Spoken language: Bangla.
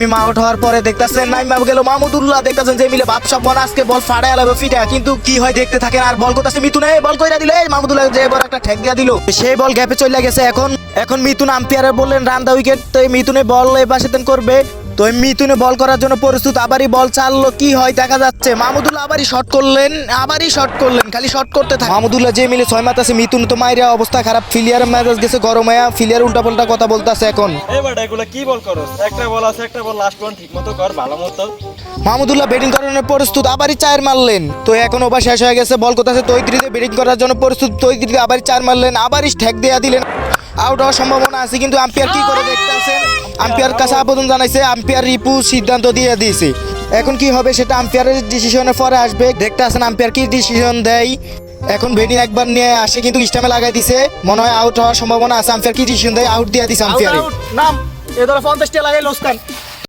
আউট হওয়ার পরে দেখতেছেন নাইমা গেল মাহমুদুল্লাহ, দেখতেছেন যে মিলে বাপসা বল আজকে বল ফাড়ায় লাগবে ফিটা, কিন্তু কি হয় দেখতে থাকেন। আর বল করতেছে মিতুনে, বল কইরা দিল মাহমুদুল্লাহ, যে এবার একটা ঠেক দিয়া দিল, সেই বল গ্যাপে চলে গেছে। এখন মিতুন আম্পায়ারে বললেন রান দা উইকেট, তো মিতুনে বল এই পাশে করবে, তো মিতুনে বল করার জন্য প্রস্তুত। আবারই বল চাললো, কি হয় দেখা যাচ্ছে। মাহমুদুল্লাহ আবারই শট করলেন, খালি শট করতে থাকে মাহমুদুল্লাহ, যে মিলে 6 মাত আছে। মিতুন তো মাইরা অবস্থা খারাপ, ফিলিয়ার মেজাজ গেছে গরম হয়ে, ফিলিয়ার উল্টাপাল্টা কথা বলতেছে। এখন এবার এগুলা কি বল করস? একটা বল আছে, একটা বল লাস্ট ওয়ান ঠিকমতো কর, ভালো মতো। মাহমুদুল্লাহ ব্যাটিং করার প্রস্তুত, আবারই 4 মারলেন। তো এখন ওভার শেষ হয়ে গেছে, বল করতেছে তৈদ্রিতে ব্যাটিং করার জন্য প্রস্তুত। তৈদ্রিতে আবারই 4 মারলেন, আবারই ঠেক দেয়া দিলেন। আউট হওয়ার সম্ভাবনা আছে, কিন্তু আম্পায়ার কি করে দেখতেছেন। আম্পায়ার কাছে আবেদন জানাইছে, আম্পায়ার রিপু সিদ্ধান্ত দিয়ে দিয়েছে। এখন কি হবে সেটা আম্পায়ারের ডিসিশনের পরে আসবে। দেখতে আছেন আম্পায়ার কি ডিসিশন দেয়। এখন ব্যাটিং একবার নিয়ে আসে, কিন্তু স্টামে লাগাই দিছে, মনে হয় আউট হওয়ার সম্ভাবনা আছে। আম্পায়ার কি ডিসিশন দেয়, আউট দিয়ে দিছে আম্পায়ার। নাম এ ধরো 50 টা লাগাই লোসকান।